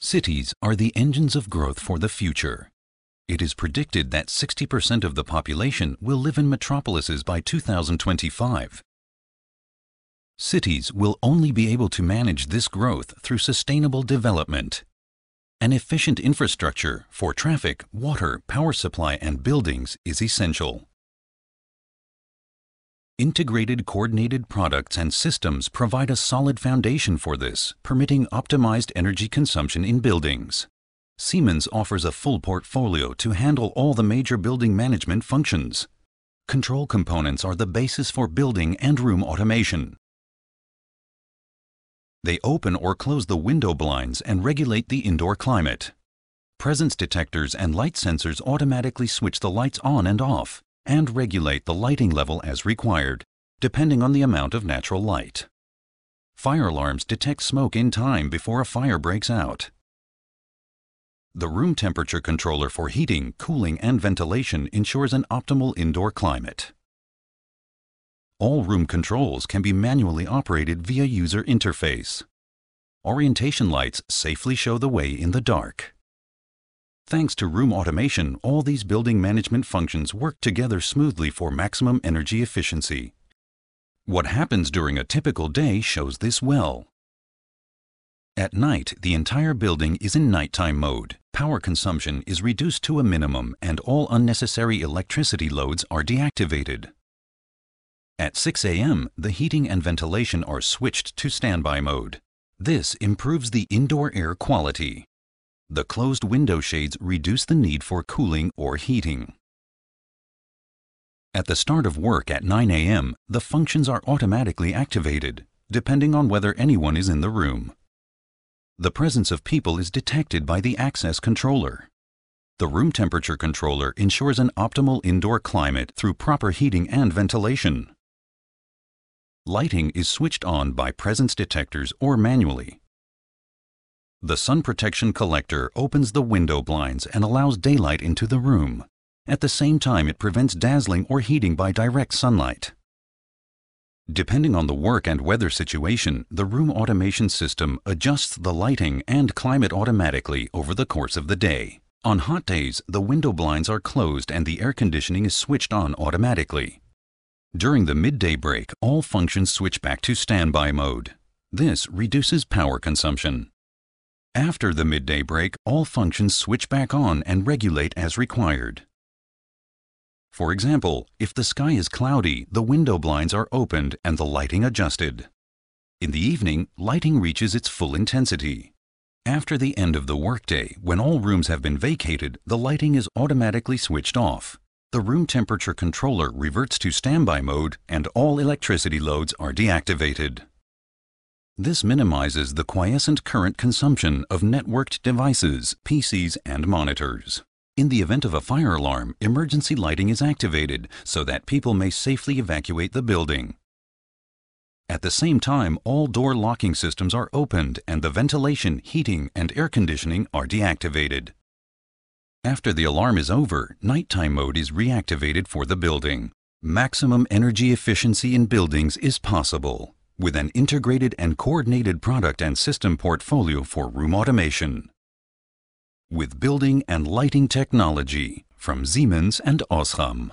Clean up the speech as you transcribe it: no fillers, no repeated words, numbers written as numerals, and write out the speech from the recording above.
Cities are the engines of growth for the future. It is predicted that 60% of the population will live in metropolises by 2025. Cities will only be able to manage this growth through sustainable development. An efficient infrastructure for traffic, water, power supply, and buildings is essential. Integrated coordinated products and systems provide a solid foundation for this, permitting optimized energy consumption in buildings. Siemens offers a full portfolio to handle all the major building management functions. Control components are the basis for building and room automation. They open or close the window blinds and regulate the indoor climate. Presence detectors and light sensors automatically switch the lights on and off and regulate the lighting level as required, depending on the amount of natural light. Fire alarms detect smoke in time before a fire breaks out. The room temperature controller for heating, cooling, and ventilation ensures an optimal indoor climate. All room controls can be manually operated via user interface. Orientation lights safely show the way in the dark. Thanks to room automation, all these building management functions work together smoothly for maximum energy efficiency. What happens during a typical day shows this well. At night, the entire building is in nighttime mode. Power consumption is reduced to a minimum and all unnecessary electricity loads are deactivated. At 6 a.m., the heating and ventilation are switched to standby mode. This improves the indoor air quality. The closed window shades reduce the need for cooling or heating. At the start of work at 9 a.m., the functions are automatically activated, depending on whether anyone is in the room. The presence of people is detected by the access controller. The room temperature controller ensures an optimal indoor climate through proper heating and ventilation. Lighting is switched on by presence detectors or manually. The sun protection collector opens the window blinds and allows daylight into the room. At the same time, it prevents dazzling or heating by direct sunlight. Depending on the work and weather situation, the room automation system adjusts the lighting and climate automatically over the course of the day. On hot days, the window blinds are closed and the air conditioning is switched on automatically. During the midday break, all functions switch back to standby mode. This reduces power consumption. After the midday break, all functions switch back on and regulate as required. For example, if the sky is cloudy, the window blinds are opened and the lighting adjusted. In the evening, lighting reaches its full intensity. After the end of the workday, when all rooms have been vacated, the lighting is automatically switched off. The room temperature controller reverts to standby mode and all electricity loads are deactivated. This minimizes the quiescent current consumption of networked devices, PCs, and monitors. In the event of a fire alarm, emergency lighting is activated so that people may safely evacuate the building. At the same time, all door locking systems are opened and the ventilation, heating, and air conditioning are deactivated. After the alarm is over, nighttime mode is reactivated for the building. Maximum energy efficiency in buildings is possible with an integrated and coordinated product and system portfolio for room automation. With building and lighting technology from Siemens and Osram.